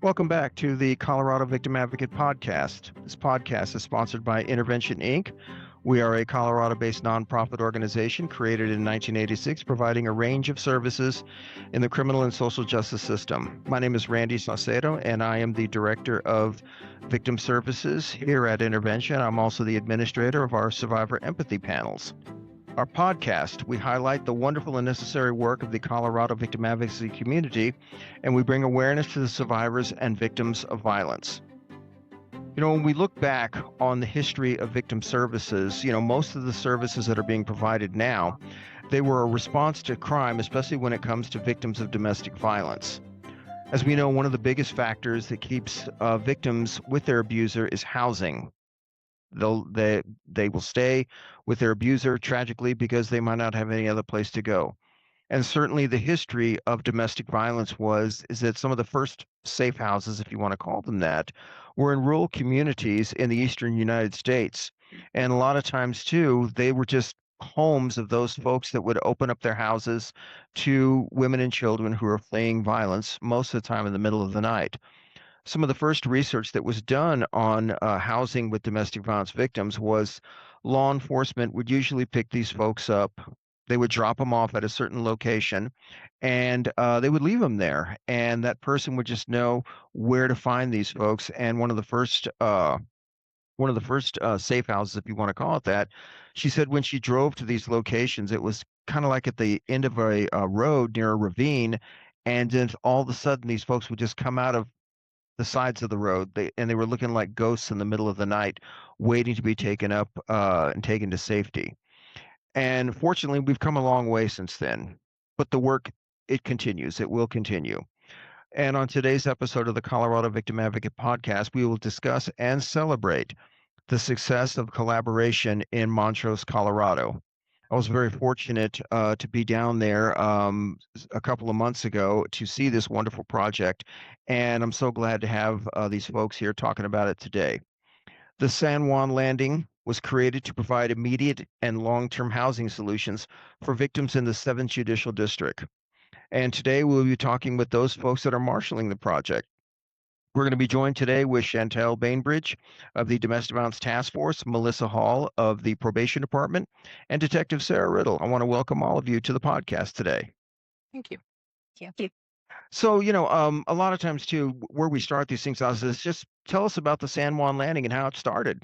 Welcome back to the Colorado Victim Advocate Podcast. This podcast is sponsored by Intervention Inc. We are a Colorado based nonprofit organization created in 1986, providing a range of services in the criminal and social justice system. My name is Randy Saucedo, and I am the Director of Victim Services here at Intervention. I'm also the administrator of our Survivor Empathy panels. Our podcast, we highlight the wonderful and necessary work of the Colorado victim advocacy community, and we bring awareness to the survivors and victims of violence. When we look back on the history of victim services, most of the services that are being provided now, they were a response to crime, especially when it comes to victims of domestic violence. As we know, one of the biggest factors that keeps victims with their abuser is housing. They will stay with their abuser tragically because they might not have any other place to go. And certainly the history of domestic violence is that some of the first safe houses, if you want to call them that, were in rural communities in the eastern United States. And a lot of times too, they were just homes of those folks that would open up their houses to women and children who are fleeing violence, most of the time in the middle of the night. Some of the first research that was done on housing with domestic violence victims was law enforcement would usually pick these folks up. They would drop them off at a certain location, and they would leave them there. And that person would just know where to find these folks. And one of the first safe houses, if you want to call it that, she said when she drove to these locations, it was kind of like at the end of a road near a ravine, and then all of a sudden these folks would just come out of the sides of the road. They were looking like ghosts in the middle of the night, waiting to be taken up and taken to safety. And fortunately, we've come a long way since then. But the work, it continues. It will continue. And on today's episode of the Colorado Victim Advocate Podcast, we will discuss and celebrate the success of collaboration in Montrose, Colorado. I was very fortunate to be down there a couple of months ago to see this wonderful project, and I'm so glad to have these folks here talking about it today. The San Juan Landing was created to provide immediate and long-term housing solutions for victims in the 7th Judicial District. And today we'll be talking with those folks that are marshaling the project. We're going to be joined today with Chantelle Bainbridge of the Domestic Violence Task Force, Melissa Hall of the Probation Department, and Detective Sara Riddle. I want to welcome all of you to the podcast today. Thank you. Thank you. So, a lot of times too, where we start these things out is just tell us about the San Juan Landing and how it started.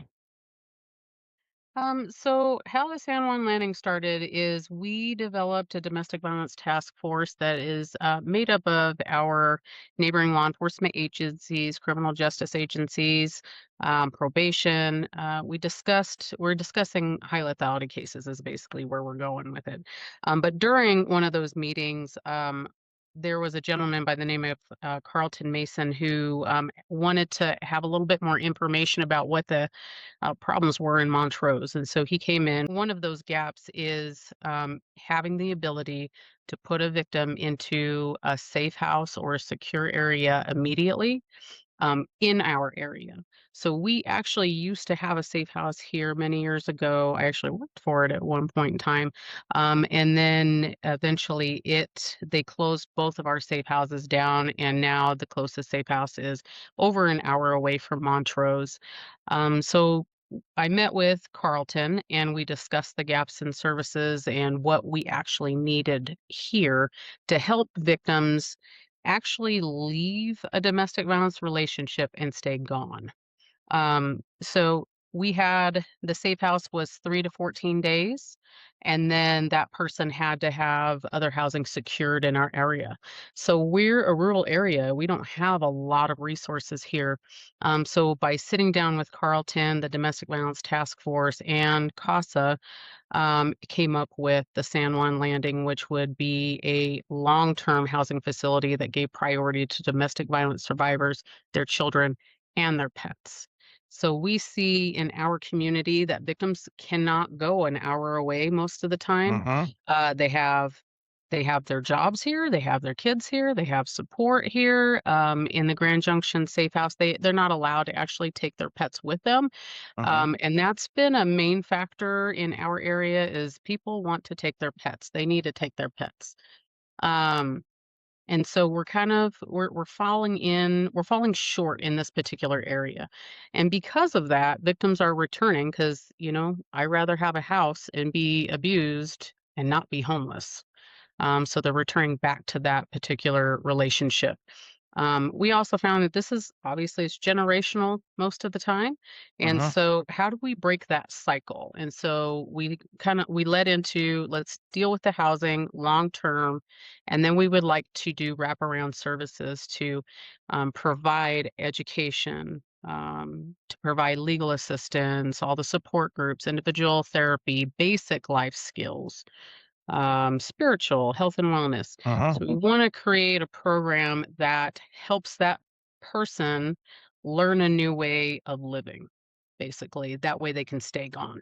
So how the San Juan Landing started is we developed a domestic violence task force that is made up of our neighboring law enforcement agencies, criminal justice agencies, probation. We're discussing high lethality cases is basically where we're going with it. But during one of those meetings, there was a gentleman by the name of Carlton Mason who wanted to have a little bit more information about what the problems were in Montrose. And so he came in. One of those gaps is having the ability to put a victim into a safe house or a secure area immediately in our area. So we actually used to have a safe house here many years ago. I actually worked for it at one point in time. And then eventually they closed both of our safe houses down, and now the closest safe house is over an hour away from Montrose. So I met with Carlton and we discussed the gaps in services and what we actually needed here to help victims actually leave a domestic violence relationship and stay gone. So we had the safe house was 3 to 14 days, and then that person had to have other housing secured in our area. So we're a rural area. We don't have a lot of resources here. So by sitting down with Carlton, the Domestic Violence Task Force, and CASA, came up with the San Juan Landing, which would be a long-term housing facility that gave priority to domestic violence survivors, their children, and their pets. So we see in our community that victims cannot go an hour away most of the time. Mm-hmm. They have their jobs here, they have their kids here, they have support here. In the Grand Junction Safe House, they're not allowed to actually take their pets with them. Mm-hmm. And that's been a main factor in our area is people want to take their pets. They need to take their pets. Um, And so we're falling short in this particular area. And because of that, victims are returning because, I rather have a house and be abused and not be homeless. So they're returning back to that particular relationship. We also found that this is obviously it's generational most of the time. And Uh-huh. so how do we break that cycle? And so we led into let's deal with the housing long term. And then we would like to do wraparound services to provide education, to provide legal assistance, all the support groups, individual therapy, basic life skills, spiritual health and wellness. Uh-huh. So we want to create a program that helps that person learn a new way of living. Basically, that way they can stay gone.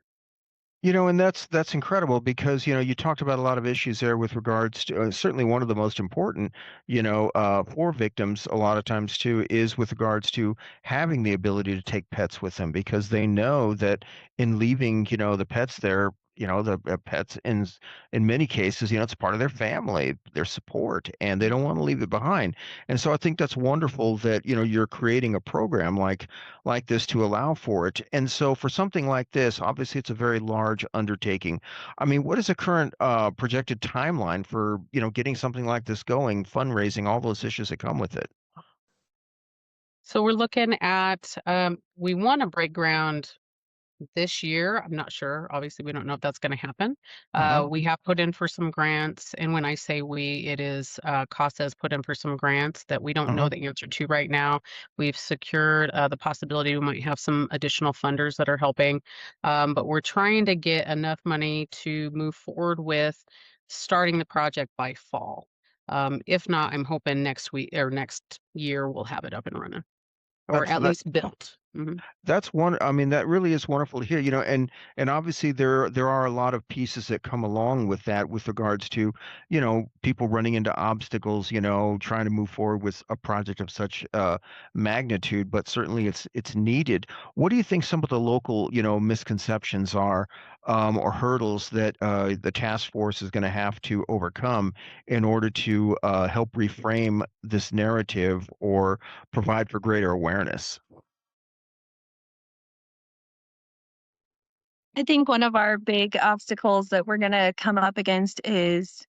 And that's incredible because you talked about a lot of issues there with regards to certainly one of the most important, for victims a lot of times too is with regards to having the ability to take pets with them because they know that in leaving, the pets there. The pets in many cases, it's part of their family, their support, and they don't want to leave it behind. And so I think that's wonderful that you're creating a program like this to allow for it. And so for something like this, obviously it's a very large undertaking. I mean, what is the current projected timeline for, getting something like this going, fundraising, all those issues that come with it? So we're looking at we want to break ground this year. I'm not sure. Obviously, we don't know if that's gonna happen. Uh-huh. We have put in for some grants, and when I say we, it is, CASA has put in for some grants that we don't know Uh-huh. the answer to right now. We've secured, the possibility we might have some additional funders that are helping, but we're trying to get enough money to move forward with starting the project by fall. If not, I'm hoping next week or next year, we'll have it up and running, or That's at that least built. Mhm. That's one I mean, that really is wonderful to hear, and obviously there are a lot of pieces that come along with that with regards to, people running into obstacles, trying to move forward with a project of such magnitude, but certainly it's needed. What do you think some of the local, misconceptions are, or hurdles that the task force is going to have to overcome in order to help reframe this narrative or provide for greater awareness? I think one of our big obstacles that we're going to come up against is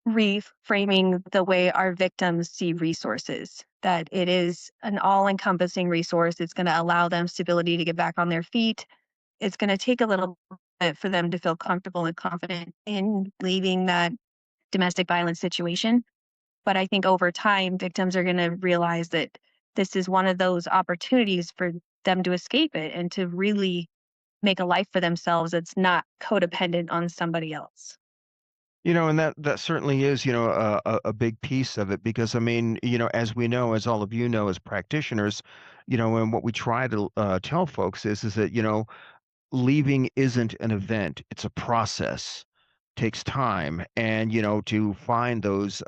reframing the way our victims see resources, that it is an all encompassing resource. It's going to allow them stability to get back on their feet. It's going to take a little bit for them to feel comfortable and confident in leaving that domestic violence situation. But I think over time, victims are going to realize that this is one of those opportunities for them to escape it and to really make a life for themselves that's not codependent on somebody else. And that certainly is, a big piece of it because I mean, as we know, as all of you know, as practitioners, and what we try to tell folks is that leaving isn't an event; it's a process. Takes time, and to find those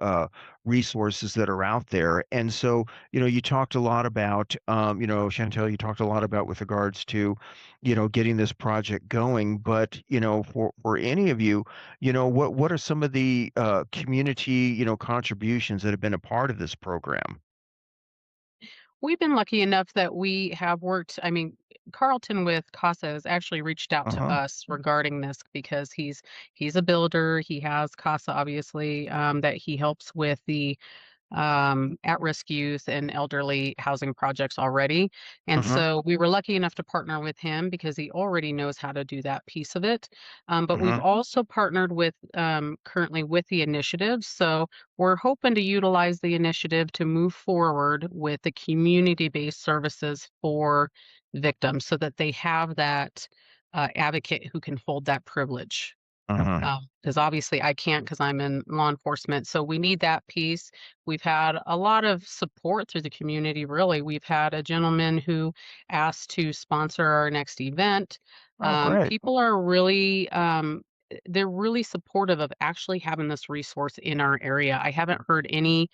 resources that are out there. And so, you talked a lot about, Chantel, you talked a lot about with regards to, getting this project going. But for any of you, what are some of the community, contributions that have been a part of this program? We've been lucky enough that we have worked I mean, Carlton with Casa has actually reached out Uh to huh. us regarding this because he's a builder. He has Casa, obviously, that he helps with the at-risk youth and elderly housing projects already. Uh And huh. so we were lucky enough to partner with him because he already knows how to do that piece of it. Uh But we've huh. also partnered with currently with the initiative. So we're hoping to utilize the initiative to move forward with the community-based services for victims so that they have that advocate who can hold that privilege. Uh huh. Because obviously I can't because I'm in law enforcement, so we need that piece. We've had a lot of support through the community, really. We've had a gentleman who asked to sponsor our next event. Oh, great. People are really, they're really supportive of actually having this resource in our area. I haven't heard any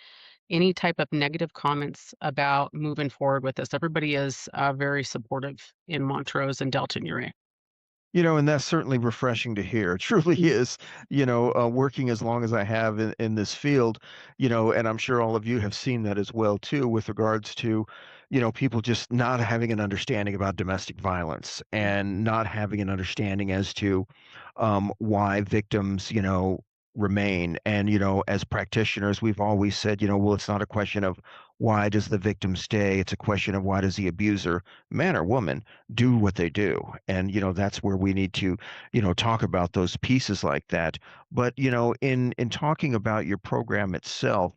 type of negative comments about moving forward with this. Everybody is, very supportive in Montrose and Delton area. And that's certainly refreshing to hear. It truly is, working as long as I have in this field, and I'm sure all of you have seen that as well too, with regards to, people just not having an understanding about domestic violence and not having an understanding as to why victims, remain. And, as practitioners, we've always said, well, it's not a question of why does the victim stay? It's a question of why does the abuser, man or woman, do what they do. And that's where we need to talk about those pieces like that. But in talking about your program itself,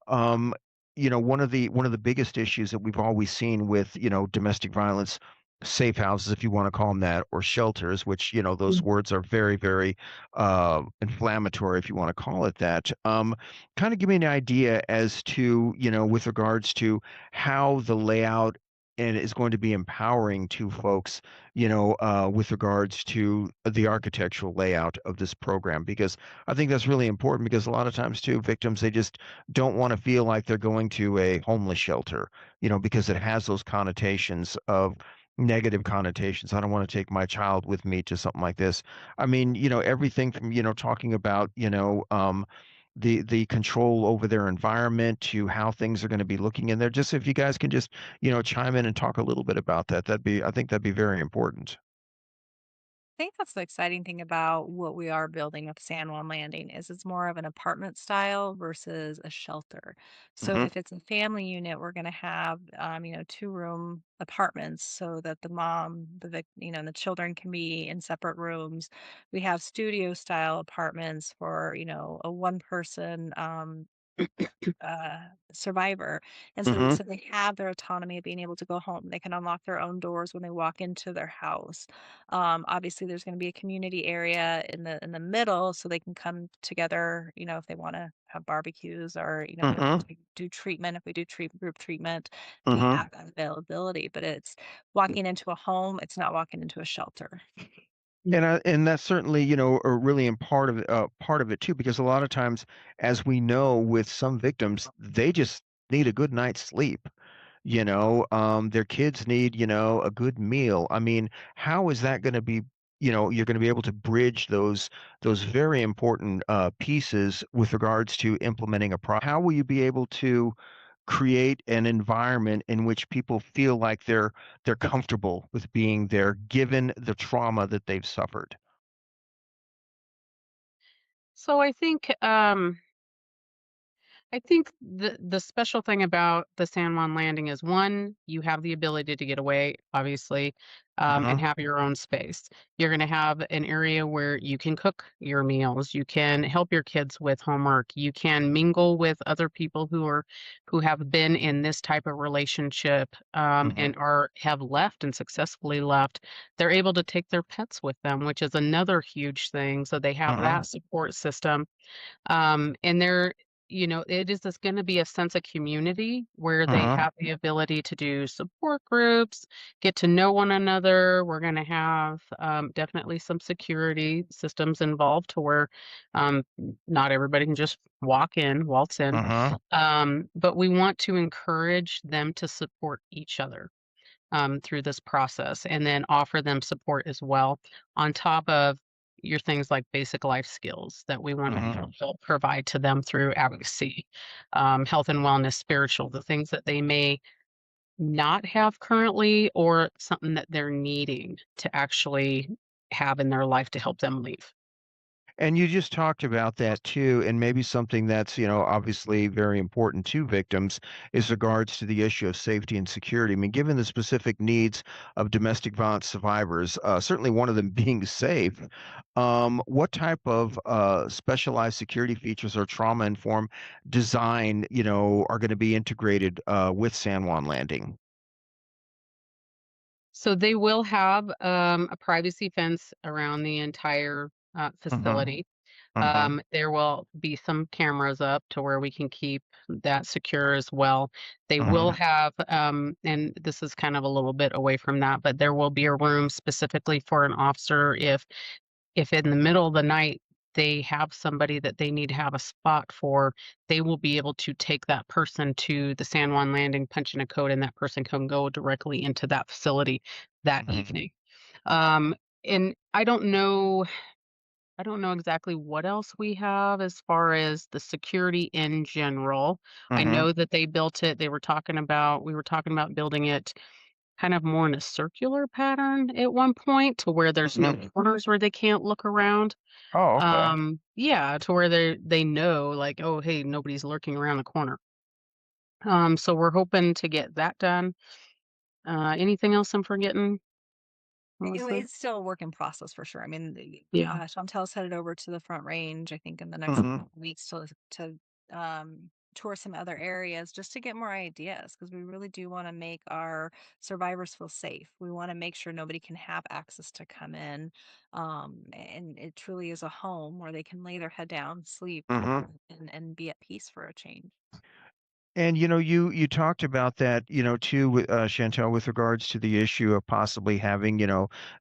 um one of the biggest issues that we've always seen with domestic violence safe houses, if you want to call them that, or shelters, which those words are very, very inflammatory, if you want to call it that. Kind of give me an idea as to with regards to how the layout and is going to be empowering to folks, with regards to the architectural layout of this program, because I think that's really important because a lot of times too, victims, they just don't want to feel like they're going to a homeless shelter, because it has those connotations of negative connotations. I don't want to take my child with me to something like this. I mean, everything from, talking about, the control over their environment to how things are going to be looking in there. Just if you guys can just, chime in and talk a little bit about that, I think that'd be very important. Think that's the exciting thing about what we are building with San Juan Landing is it's more of an apartment style versus a shelter. So Hmm. if it's a family unit, we're going to have, 2-room apartments so that the mom, and the children can be in separate rooms. We have studio style apartments for, a one person, survivor. And so Hmm. so they have their autonomy of being able to go home. They can unlock their own doors when they walk into their house. Obviously there's going to be a community area in the middle so they can come together, if they want to have barbecues or, Hmm. to do treatment. If we do group treatment, we Hmm. have that availability, but it's walking into a home, it's not walking into a shelter. And that's certainly, a really part of it too, because a lot of times, as we know, with some victims, they just need a good night's sleep. Their kids need, a good meal. I mean, how is that going to be, you're going to be able to bridge those very important pieces with regards to implementing a pro. How will you be able to create an environment in which people feel like they're comfortable with being there, given the trauma that they've suffered? So I think the special thing about the San Juan Landing is, one, you have the ability to get away, obviously, and Uh-huh. have your own space. You're going to have an area where you can cook your meals, you can help your kids with homework, you can mingle with other people who have been in this type of relationship, Uh-huh. and are have left and successfully left. They're able to take their pets with them, which is another huge thing. So they have Uh-huh. that support system, and it is just going to be a sense of community where they Uh-huh. have the ability to do support groups, get to know one another. We're going to have definitely some security systems involved to where not everybody can just waltz in. Uh-huh. But we want to encourage them to support each other through this process, and then offer them support as well, on top of your things like basic life skills that we want to Uh-huh. help provide to them through advocacy, health and wellness, spiritual, the things that they may not have currently, or something that they're needing to actually have in their life to help them leave. And you just talked about that too, and maybe something that's, obviously very important to victims is regards to the issue of safety and security. I mean, given the specific needs of domestic violence survivors, certainly one of them being safe, what type of specialized security features or trauma-informed design, are going to be integrated with San Juan Landing? So they will have a privacy fence around the entire Uh-huh. facility. Uh-huh. There will be some cameras up to where we can keep that secure as well. They will Uh-huh. have, and this is kind of a little bit away from that, but there will be a room specifically for an officer if in the middle of the night they have somebody that they need to have a spot for, they will be able to take that person to the San Juan Landing, punch in a code, and that person can go directly into that facility that Uh-huh. evening. And I don't know exactly what else we have as far as the security in general. I Mm-hmm. know that we were talking about building it kind of more in a circular pattern at one point to where there's no Mm-hmm. corners where they can't look around. Oh, okay. Yeah, to where they know like, oh, hey, nobody's lurking around the corner. So we're hoping to get that done. Anything else I'm forgetting, Melissa? It's still a work in process for sure. I mean, Yeah. Chantel's headed over to the Front Range, I think, in the next Mm-hmm. weeks to tour some other areas just to get more ideas because we really do want to make our survivors feel safe. We want to make sure nobody can have access to come in, and it truly is a home where they can lay their head down, sleep, Mm-hmm. and be at peace for a change. And you talked about that, too, with Chantel, with regards to the issue of possibly having,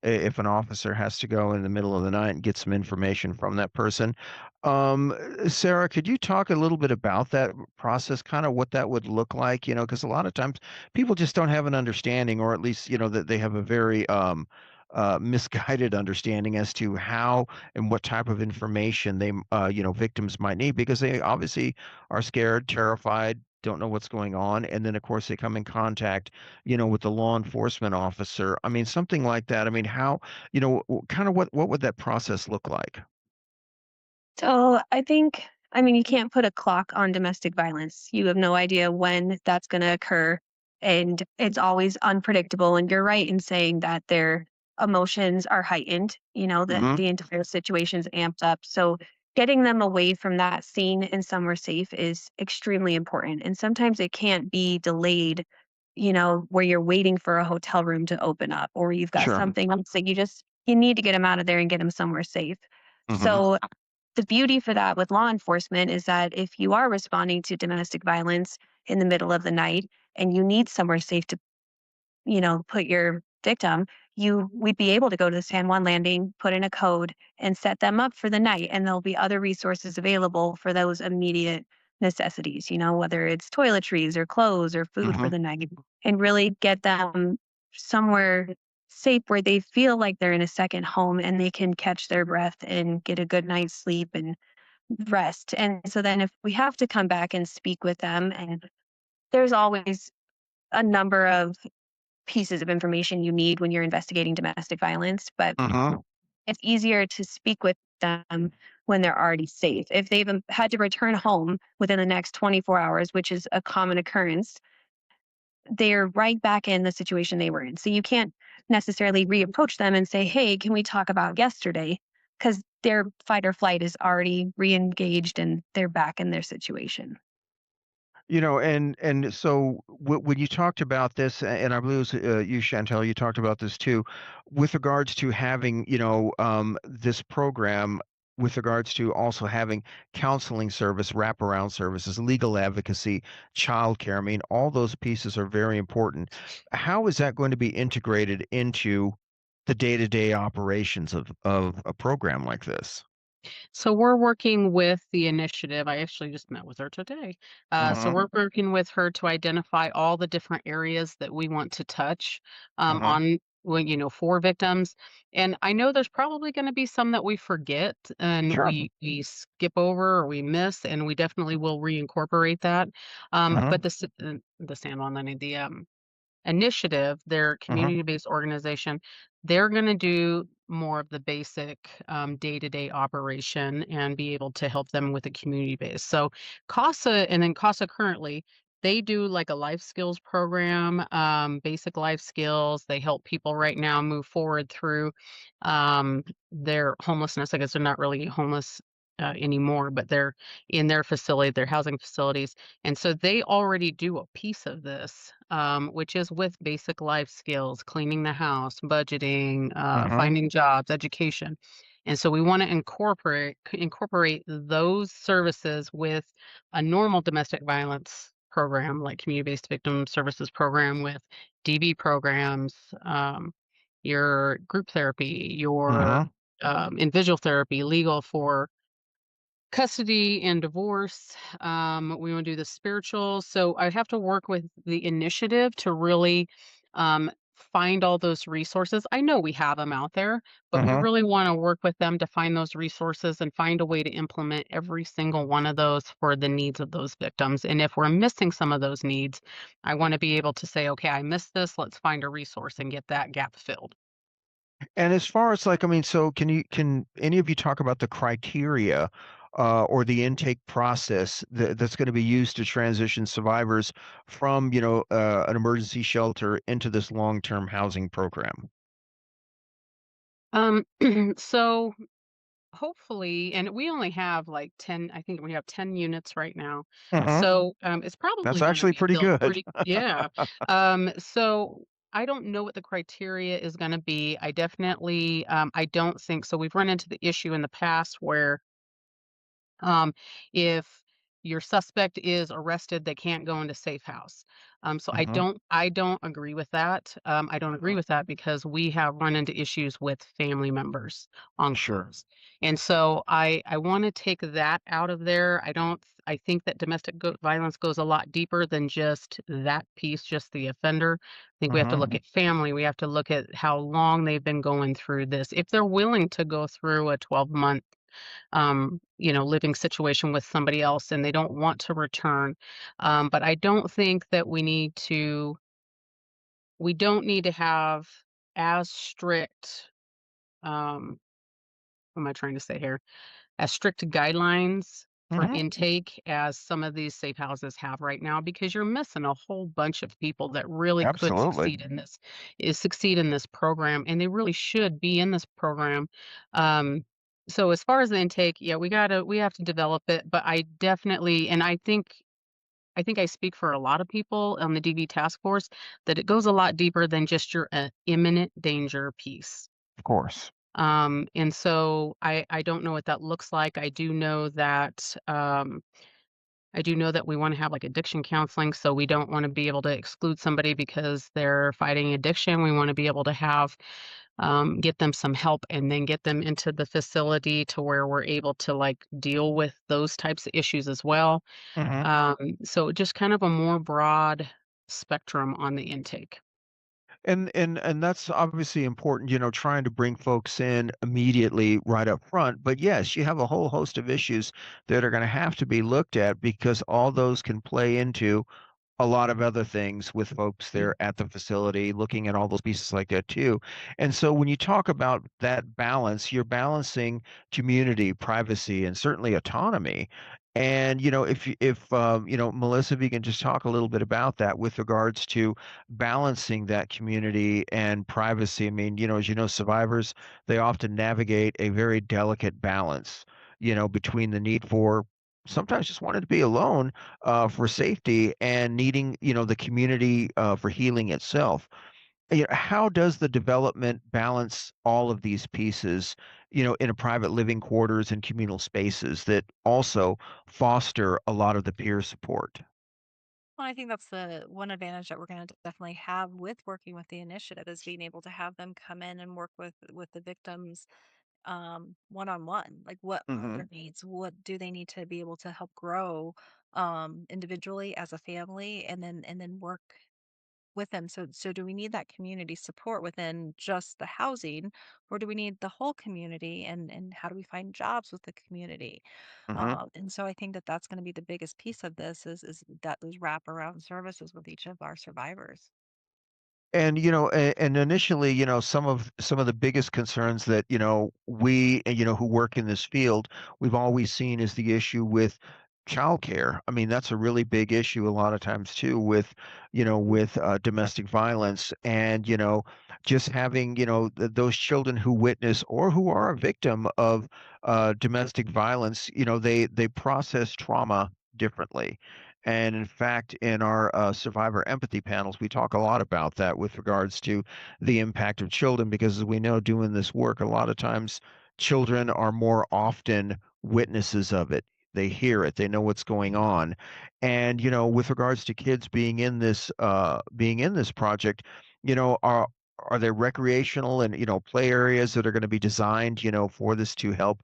if an officer has to go in the middle of the night and get some information from that person. Sarah, could you talk a little bit about that process, kind of what that would look like? Because a lot of times people just don't have an understanding, or at least, that they have a very misguided understanding as to how and what type of information victims might need, because they obviously are scared, terrified, don't know what's going on, and then of course they come in contact, with the law enforcement officer. I mean, something like that. I mean, how, kind of what would that process look like? So I think, I mean, you can't put a clock on domestic violence. You have no idea when that's going to occur. And it's always unpredictable. And you're right in saying that their emotions are heightened, that Hmm. the entire situation's amped up. So getting them away from that scene and somewhere safe is extremely important. And sometimes it can't be delayed, where you're waiting for a hotel room to open up or you've got Sure. something else that you need to get them out of there and get them somewhere safe. Hmm. So the beauty for that with law enforcement is that if you are responding to domestic violence in the middle of the night and you need somewhere safe to, put your victim, we'd be able to go to the San Juan Landing, put in a code and set them up for the night. And there'll be other resources available for those immediate necessities, whether it's toiletries or clothes or food for Hmm. the night, and really get them somewhere safe where they feel like they're in a second home and they can catch their breath and get a good night's sleep and rest. And so then if we have to come back and speak with them, and there's always a number of pieces of information you need when you're investigating domestic violence, but Hmm. it's easier to speak with them when they're already safe. If they've had to return home within the next 24 hours, which is a common occurrence, they're right back in the situation they were in. So you can't necessarily reapproach them and say, "Hey, can we talk about yesterday?" Because their fight or flight is already re-engaged and they're back in their situation. And so when you talked about this, and I believe it was you, Chantel, you talked about this too, with regards to having, this program, with regards to also having counseling service, wraparound services, legal advocacy, childcare. I mean, all those pieces are very important. How is that going to be integrated into the day-to-day operations of a program like this? So we're working with the initiative. I actually just met with her today. So Uh-huh. we're working with her to identify all the different areas that we want to touch Uh-huh. on when for victims. And I know there's probably going to be some that we forget and Sure. we skip over or we miss, and we definitely will reincorporate that. Uh-huh. But the San Juan Lenny, the initiative, their Uh-huh. community-based organization, they're going to do more of the basic day-to-day operation and be able to help them with the community base. So CASA and then CASA currently, they do like a life skills program, basic life skills. They help people right now move forward through their homelessness. I guess they're not really homeless anymore, but they're in their facility, their housing facilities, and so they already do a piece of this, which is with basic life skills, cleaning the house, budgeting, Uh-huh. finding jobs, education. And so we want to incorporate those services with a normal domestic violence program, like community-based victim services program with DV programs, your group therapy, your Uh-huh. individual therapy, legal for custody and divorce. We want to do the spiritual. So I have to work with the initiative to really find all those resources. I know we have them out there, but we Hmm. really want to work with them to find those resources and find a way to implement every single one of those for the needs of those victims. And if we're missing some of those needs, I want to be able to say, okay, I missed this. Let's find a resource and get that gap filled. And as far as like, I mean, so can any of you talk about the criteria or the intake process that's going to be used to transition survivors from, an emergency shelter into this long-term housing program? Um, so hopefully, and we only have like 10, I think we have 10 units right now. Hmm. So it's That's probably going to actually be pretty filled good. pretty, yeah. So I don't know what the criteria is going to be. I definitely, I don't think so. We've run into the issue in the past where if your suspect is arrested, they can't go into safe house. So Hmm. I don't agree with that. I don't agree with that because we have run into issues with family members on Sure. calls. And so I want to take that out of there. I think that violence goes a lot deeper than just that piece, just the offender. I think we have to Hmm. look at family. We have to look at how long they've been going through this. If they're willing to go through a 12-month living situation with somebody else and they don't want to return. But I don't think that we don't need to have as strict, what am I trying to say here? As strict guidelines for Hmm. intake as some of these safe houses have right now because you're missing a whole bunch of people that really could Absolutely. succeed in this program, and they really should be in this program. Um, so as far as the intake, yeah, we have to develop it, but I definitely and I think I speak for a lot of people on the DV task force that it goes a lot deeper than just your imminent danger piece. Of course. And so I don't know what that looks like. I do know that we want to have like addiction counseling, so we don't want to be able to exclude somebody because they're fighting addiction. We want to be able to have get them some help and then get them into the facility to where we're able to like deal with those types of issues as well. Hmm. So just kind of a more broad spectrum on the intake. And that's obviously important, trying to bring folks in immediately right up front. But yes, you have a whole host of issues that are going to have to be looked at because all those can play into a lot of other things with folks there at the facility, looking at all those pieces like that too. And so when you talk about that balance, you're balancing community, privacy, and certainly autonomy. And Melissa, if you can just talk a little bit about that with regards to balancing that community and privacy. I mean, as you know, survivors, they often navigate a very delicate balance, between the need for sometimes just wanting to be alone for safety and needing, the community for healing itself. How does the development balance all of these pieces, in a private living quarters and communal spaces that also foster a lot of the peer support? Well, I think that's the one advantage that we're going to definitely have with working with the initiative is being able to have them come in and work with the victims one on one. Like what are Hmm. their needs? What do they need to be able to help grow individually as a family, and then work with them. So do we need that community support within just the housing, or do we need the whole community, and how do we find jobs with the community? Hmm. And so I think that that's going to be the biggest piece of this is that those wraparound services with each of our survivors. And and initially, some of the biggest concerns that we who work in this field, we've always seen is the issue with childcare. I mean, that's a really big issue a lot of times too with domestic violence, and just having those children who witness or who are a victim of domestic violence. They process trauma differently. And in fact, in our survivor empathy panels, we talk a lot about that with regards to the impact of children, because as we know, doing this work, a lot of times children are more often witnesses of it. They hear it, they know what's going on. And, with regards to kids being in this project, are there recreational and play areas that are going to be designed for this to help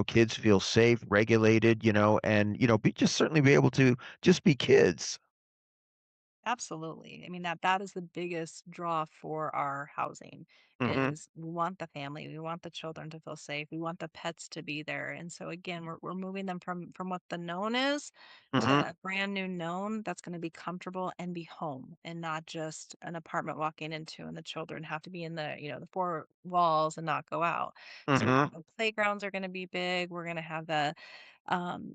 kids feel safe, regulated, and be just certainly be able to just be kids. Absolutely. I mean, that is the biggest draw for our housing Mhm. is we want the family, we want the children to feel safe, we want the pets to be there. And so again, we're moving them from what the known is to Mhm. a brand new known that's going to be comfortable and be home and not just an apartment walking into and the children have to be in the four walls and not go out. So Mhm. the playgrounds are going to be big. We're going to have the um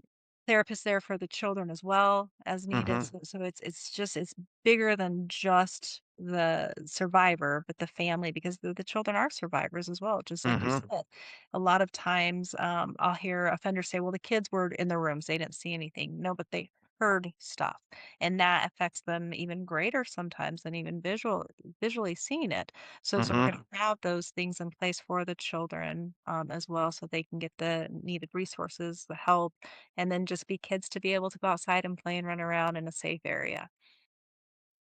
therapists there for the children as well as needed. Mhm. So it's bigger than just the survivor, but the family because the children are survivors as well, just like you Mhm. said. A lot of times I'll hear offenders say, well, the kids were in their rooms, they didn't see anything. No, but they heard stuff. And that affects them even greater sometimes than even visually seeing it. So we're Mhm. gonna have those things in place for the children as well so they can get the needed resources, the help and then just be kids to be able to go outside and play and run around in a safe area.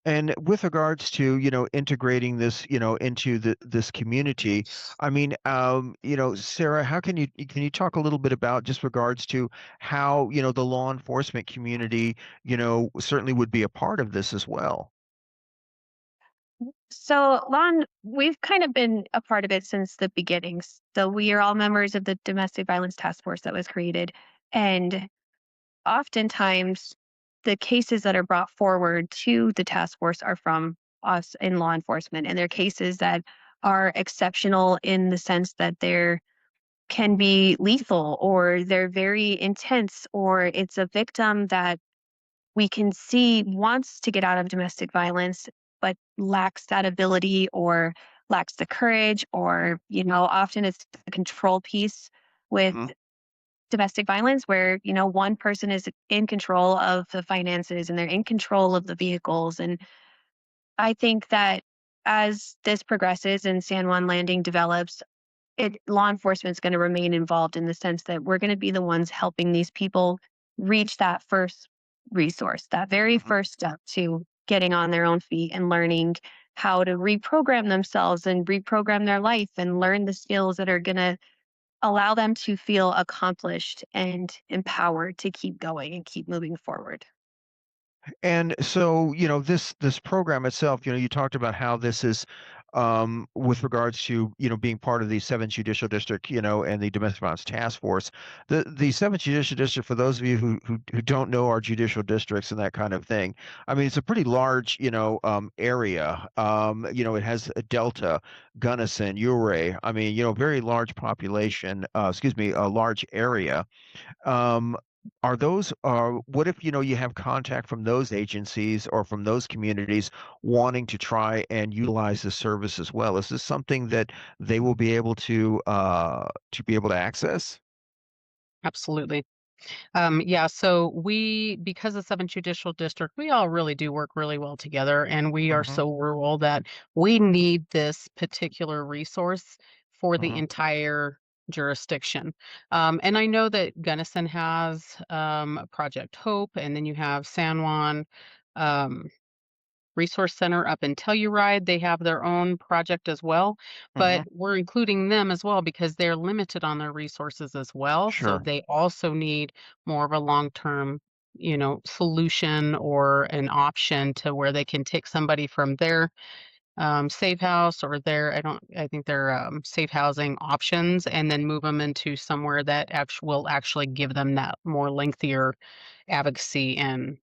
And with regards to, integrating this, into this community, I mean, Sarah, how can you talk a little bit about just regards to how, the law enforcement community, certainly would be a part of this as well? So, Lon, we've kind of been a part of it since the beginnings. So, we are all members of the domestic violence task force that was created. And oftentimes, the cases that are brought forward to the task force are from us in law enforcement. And they're cases that are exceptional in the sense that they're can be lethal or they're very intense or it's a victim that we can see wants to get out of domestic violence but lacks that ability or lacks the courage or often it's the control piece with Mhm. domestic violence where one person is in control of the finances and they're in control of the vehicles. And I think that as this progresses and San Juan Landing develops, law enforcement is going to remain involved in the sense that we're going to be the ones helping these people reach that first resource, that very Mhm. first step to getting on their own feet and learning how to reprogram themselves and reprogram their life and learn the skills that are going to allow them to feel accomplished and empowered to keep going and keep moving forward. And so, this program itself, you talked about how this is with regards to, being part of the 7th Judicial District, and the Domestic Violence Task Force. The 7th Judicial District, for those of you who don't know our judicial districts and that kind of thing, I mean, it's a pretty large, area. It has a Delta, Gunnison, Ouray. I mean, very large population, excuse me, a large area. um, are those what if you have contact from those agencies or from those communities wanting to try and utilize the service as well? Is this something that they will be able to access? Absolutely. Yeah, so because of 7th Judicial District, we all really do work really well together, and we are Hmm. so rural that we need this particular resource for the Hmm. entire jurisdiction. And I know that Gunnison has Project Hope, and then you have San Juan. Um, Resource Center up in Telluride, they have their own project as well, but Hmm. we're including them as well because they're limited on their resources as well, so Sure. they also need more of a long-term, solution or an option to where they can take somebody from their, safe house or I think they're, safe housing options and then move them into somewhere that will actually give them that more lengthier advocacy and,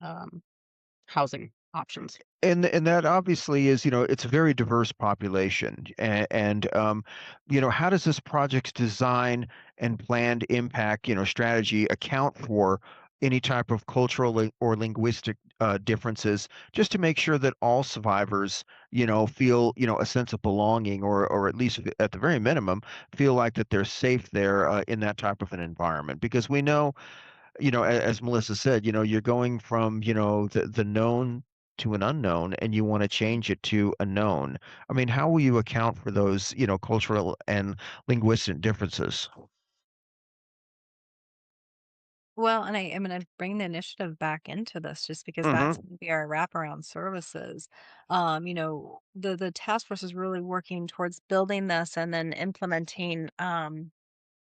um, housing options. And that obviously is, it's a very diverse population. And how does this project's design and planned impact, strategy account for any type of cultural or linguistic differences, just to make sure that all survivors, feel, a sense of belonging, or at least at the very minimum, feel like that they're safe there in that type of an environment? Because we know, as Melissa said, you're going from, the known to an unknown, and you want to change it to a known. I mean, how will you account for those, cultural and linguistic differences? Well, and I'm gonna bring the initiative back into this just because that's Hmm. gonna be our wraparound services. The task force is really working towards building this and then implementing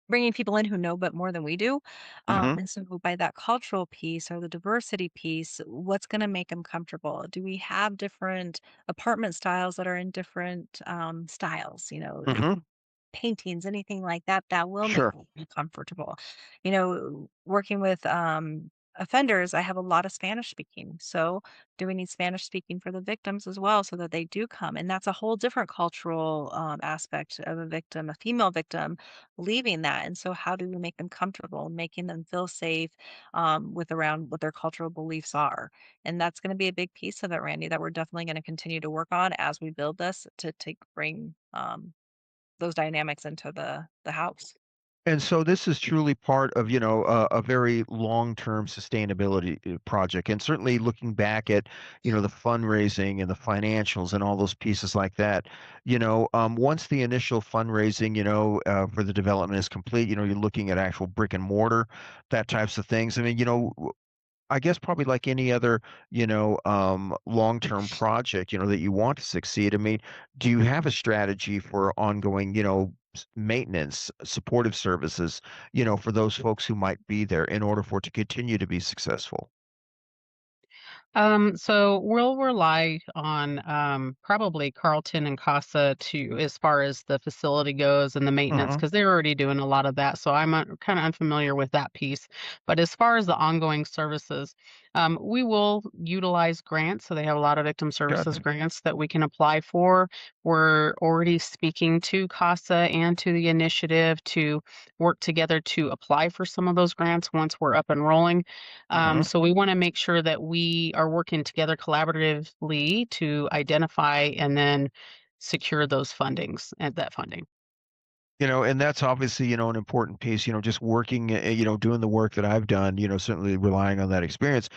bringing people in who know but more than we do. Hmm. And so by that cultural piece or the diversity piece, what's going to make them comfortable? Do we have different apartment styles that are in different styles? Hmm. Paintings, anything like that, that will make Sure. me feel comfortable. Working with offenders, I have a lot of Spanish speaking. So, do we need Spanish speaking for the victims as well so that they do come? And that's a whole different cultural aspect of a victim, a female victim leaving that. And so, how do we make them comfortable, making them feel safe with around what their cultural beliefs are? And that's going to be a big piece of it, Randy, that we're definitely going to continue to work on as we build this to bring those dynamics into the house. And so this is truly part of, a very long-term sustainability project. And certainly looking back at, the fundraising and the financials and all those pieces like that, once the initial fundraising, for the development is complete, you're looking at actual brick and mortar, that types of things. I mean, I guess probably like any other, long-term project, that you want to succeed. I mean, do you have a strategy for ongoing, maintenance, supportive services, for those folks who might be there in order for it to continue to be successful? So we'll rely on probably Carlton and Casa to as far as the facility goes and the maintenance Hmm. because they're already doing a lot of that. So I'm kind of unfamiliar with that piece. But as far as the ongoing services, we will utilize grants. So they have a lot of victim services Gotcha. grants that we can apply for. We're already speaking to Casa and to the initiative to work together to apply for some of those grants once we're up and rolling. Hmm. So we want to make sure that we are working together collaboratively to identify and then secure those fundings and that funding. And that's obviously, an important piece, just working, doing the work that I've done, certainly relying on that experience.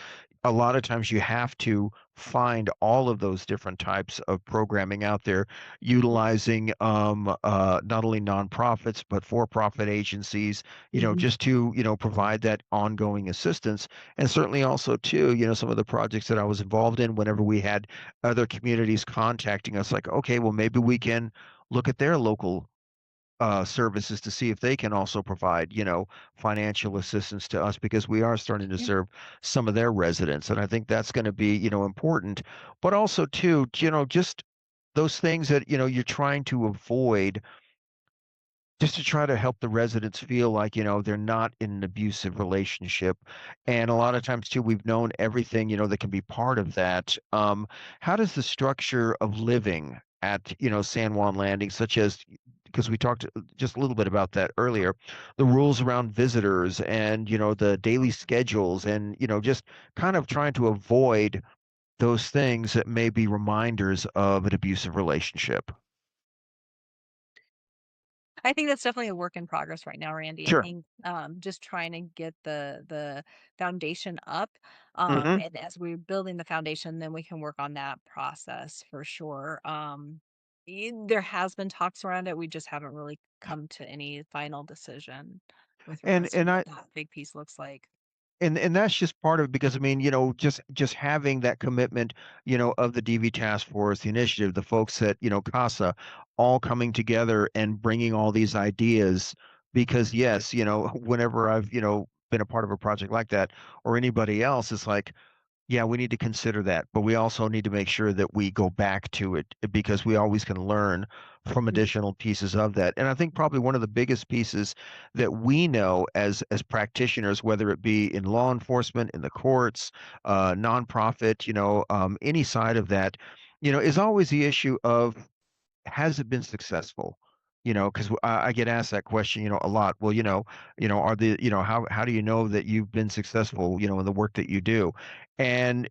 A lot of times you have to find all of those different types of programming out there, utilizing not only nonprofits but for-profit agencies, Mhm. just to provide that ongoing assistance. And certainly also too, some of the projects that I was involved in, whenever we had other communities contacting us, like, okay, well, maybe we can look at their local services to see if they can also provide, financial assistance to us because we are starting to Yeah. serve some of their residents. And I think that's going to be, important. But also too, just those things that, you're trying to avoid just to try to help the residents feel like, they're not in an abusive relationship. And a lot of times too, we've known everything, that can be part of that. How does the structure of living at, San Juan Landing, such as, because we talked just a little bit about that earlier, the rules around visitors and, the daily schedules and, just kind of trying to avoid those things that may be reminders of an abusive relationship. I think that's definitely a work in progress right now, Randy. I Sure. think just trying to get the foundation up, Hmm. and as we're building the foundation, then we can work on that process for sure. There has been talks around it. We just haven't really come to any final decision with And regards to and what I that big piece looks like. and that's just part of it because I mean, just having that commitment, of the DV task force, the initiative, the folks at, CASA, all coming together and bringing all these ideas. Because yes, whenever I've, been a part of a project like that or anybody else, it's like, yeah, we need to consider that, but we also need to make sure that we go back to it because we always can learn from Mm. additional pieces of that. And I think probably one of the biggest pieces that we know as practitioners, whether it be in law enforcement, in the courts, nonprofit, any side of that, is always the issue of has it been successful? Because I get asked that question, a lot. Well, are the, how do you know that you've been successful, in the work that you do? And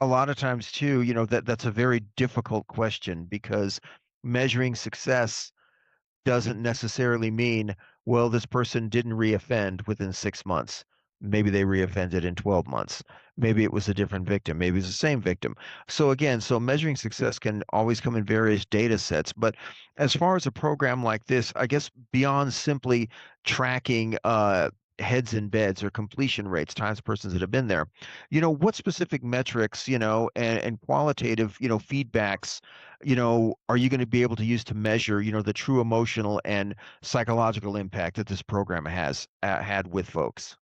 a lot of times too, that's a very difficult question because measuring success doesn't necessarily mean, well, this person didn't reoffend within 6 months. Maybe they reoffended in 12 months. Maybe it was a different victim. Maybe it's the same victim. So again, so measuring success can always come in various data sets. But as far as a program like this, I guess beyond simply tracking heads in beds or completion rates, times persons that have been there. What specific metrics, and qualitative, feedbacks, are you going to be able to use to measure, the true emotional and psychological impact that this program has had with folks?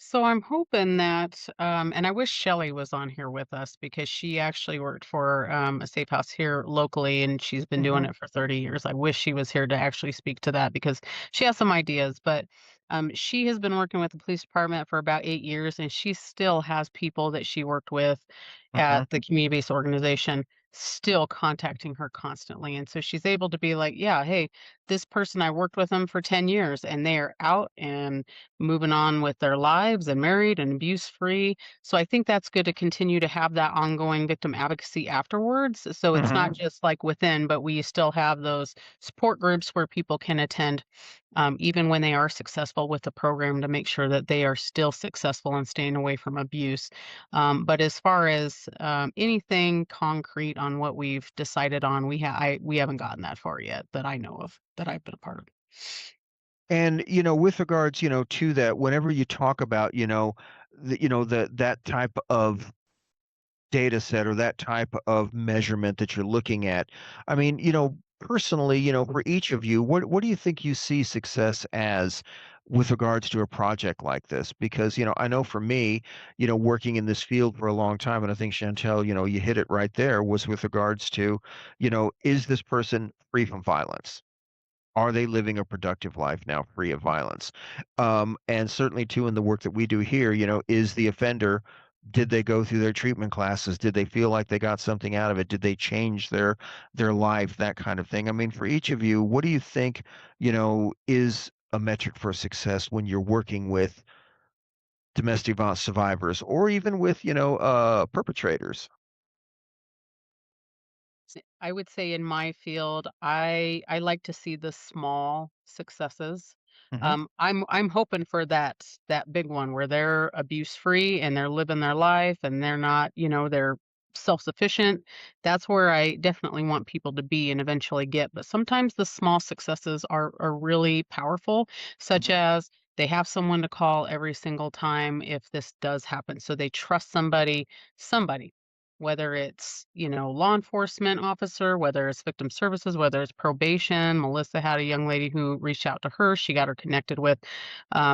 So I'm hoping that, and I wish Shelley was on here with us because she actually worked for a safe house here locally and she's been doing Hmm. it for 30 years. I wish she was here to actually speak to that because she has some ideas. But she has been working with the police department for about 8 years and she still has people that she worked with Hmm. at the community based organization still contacting her constantly. And so she's able to be like, yeah, hey, this person, I worked with them for 10 years and they are out and moving on with their lives and married and abuse free. So I think that's good to continue to have that ongoing victim advocacy afterwards. So it's Hmm. not just like within, but we still have those support groups where people can attend, even when they are successful with the program, to make sure that they are still successful in staying away from abuse. But as far as anything concrete on what we've decided on, we haven't gotten that far yet that I know of that I've been a part of. And with regards, to that, whenever you talk about, that type of data set or that type of measurement that you're looking at, I mean, personally, for each of you, what do you think you see success as with regards to a project like this? Because, I know for me, working in this field for a long time, and I think Chantelle, you hit it right there, was with regards to, is this person free from violence? Are they living a productive life now free of violence? And certainly too in the work that we do here, is the offender, did they go through their treatment classes? Did they feel like they got something out of it? Did they change their life? That kind of thing. I mean, for each of you, what do you think, is a metric for success when you're working with domestic violence survivors or even with, perpetrators? I would say in my field, I like to see the small successes. Hmm. I'm hoping for that big one where they're abuse free and they're living their life and they're not, they're self-sufficient. That's where I definitely want people to be and eventually get. But sometimes the small successes are really powerful, such Hmm. as they have someone to call every single time if this does happen. So they trust somebody, whether it's, law enforcement officer, whether it's victim services, whether it's probation. Melissa had a young lady who reached out to her. She got her connected with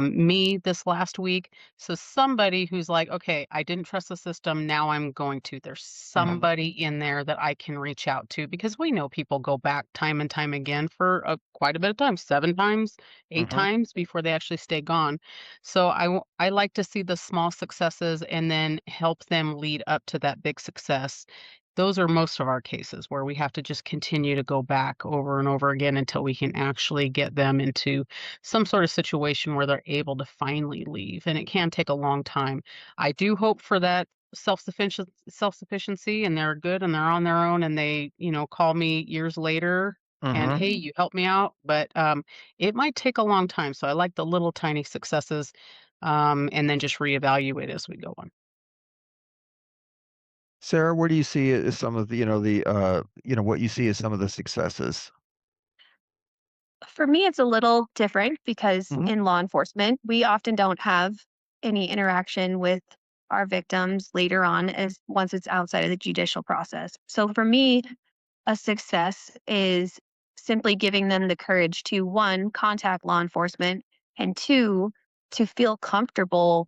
me this last week. So somebody who's like, okay, I didn't trust the system. Now I'm going to. There's Hmm. somebody in there that I can reach out to because we know people go back time and time again for quite a bit of time, 7 times, eight Hmm. times before they actually stay gone. So I like to see the small successes and then help them lead up to that big success. Those are most of our cases where we have to just continue to go back over and over again until we can actually get them into some sort of situation where they're able to finally leave. And it can take a long time. I do hope for that self-sufficiency and they're good and they're on their own and they, call me years later and Hmm. hey, you helped me out. But it might take a long time. So I like the little tiny successes, and then just reevaluate as we go on. Sarah, where do you see as some of the, what you see as some of the successes? For me, it's a little different because Hmm. in law enforcement, we often don't have any interaction with our victims later on as once it's outside of the judicial process. So for me, a success is simply giving them the courage to one, contact law enforcement, and two, to feel comfortable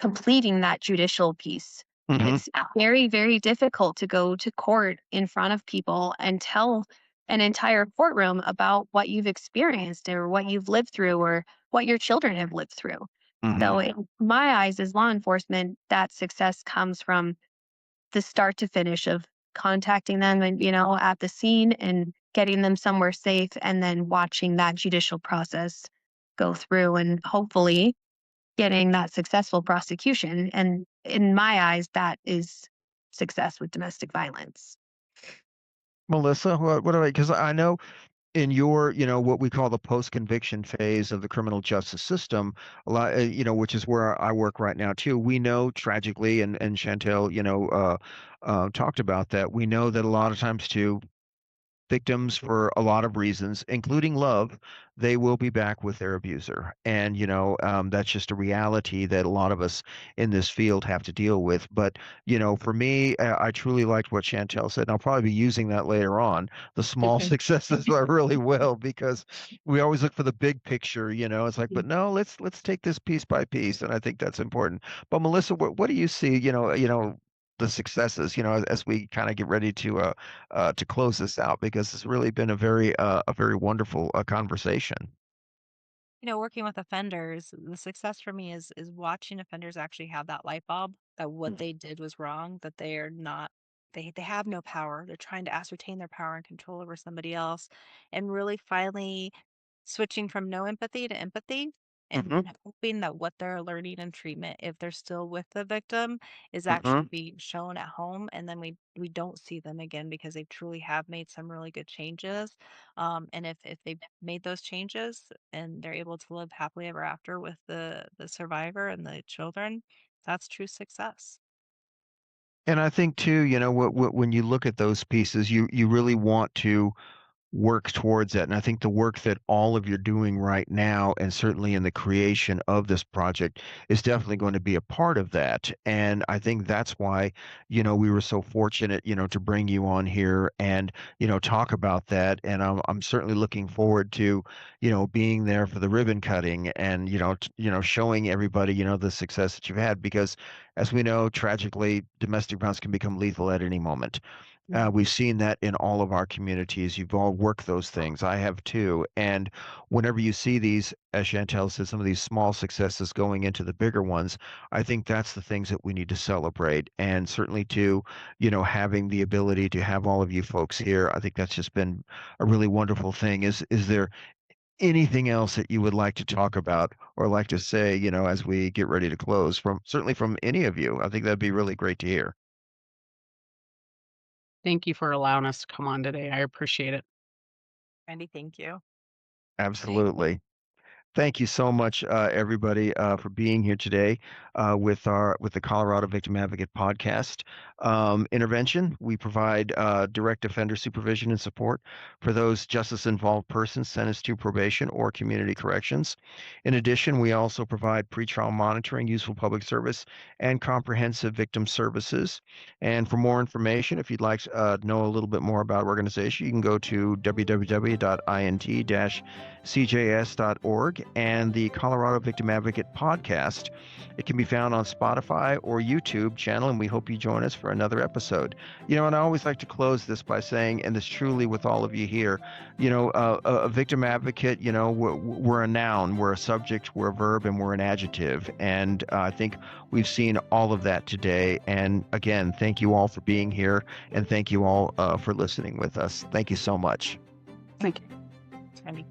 completing that judicial piece. Hmm. It's very, very difficult to go to court in front of people and tell an entire courtroom about what you've experienced or what you've lived through or what your children have lived through. Hmm. So, in my eyes, as law enforcement, that success comes from the start to finish of contacting them and, at the scene and getting them somewhere safe and then watching that judicial process go through and hopefully getting that successful prosecution. And in my eyes, that is success with domestic violence. Melissa, what do I, because I know in your, what we call the post-conviction phase of the criminal justice system, a lot, which is where I work right now too. We know tragically, and Chantel, talked about that. We know that a lot of times too, victims for a lot of reasons, including love, they will be back with their abuser. And, that's just a reality that a lot of us in this field have to deal with. But, for me, I truly liked what Chantelle said, and I'll probably be using that later on. The small successes I really will, because we always look for the big picture, it's like, but no, let's take this piece by piece. And I think that's important. But Melissa, what do you see, the successes, as we kind of get ready to close this out, because it's really been a very wonderful conversation. Working with offenders, the success for me is watching offenders actually have that light bulb that what they did was wrong, that they are not they have no power. They're trying to ascertain their power and control over somebody else, and really finally switching from no empathy to empathy, and Hmm. hoping that what they're learning in treatment, if they're still with the victim, is Hmm. actually being shown at home, and then we don't see them again because they truly have made some really good changes. And if they've made those changes and they're able to live happily ever after with the survivor and the children, that's true success. And I think too, when you look at those pieces, you really want to work towards that. And I think the work that all of you're doing right now, and certainly in the creation of this project, is definitely going to be a part of that. And I think that's why, we were so fortunate, to bring you on here and, talk about that. And I'm certainly looking forward to, being there for the ribbon cutting and, showing everybody, the success that you've had, because as we know, tragically, domestic violence can become lethal at any moment. We've seen that in all of our communities. You've all worked those things. I have too. And whenever you see these, as Chantel said, some of these small successes going into the bigger ones, I think that's the things that we need to celebrate. And certainly too, having the ability to have all of you folks here, I think that's just been a really wonderful thing. Is there anything else that you would like to talk about or like to say, as we get ready to close, from certainly from any of you? I think that'd be really great to hear. Thank you for allowing us to come on today. I appreciate it. Randy, thank you. Absolutely. Thank you so much, everybody, for being here today with the Colorado Victim Advocate podcast. Intervention. We provide direct offender supervision and support for those justice-involved persons sentenced to probation or community corrections. In addition, we also provide pretrial monitoring, useful public service, and comprehensive victim services. And for more information, if you'd like to know a little bit more about our organization, you can go to www.int-cjs.org and the Colorado Victim Advocate podcast. It can be found on Spotify or YouTube channel, and we hope you join us for another episode. And I always like to close this by saying, and this truly with all of you here, a victim advocate, we're a noun, we're a subject, we're a verb, and we're an adjective. And I think we've seen all of that today. And again, thank you all for being here, and thank you all for listening with us. Thank you so much. Thank you. Randy.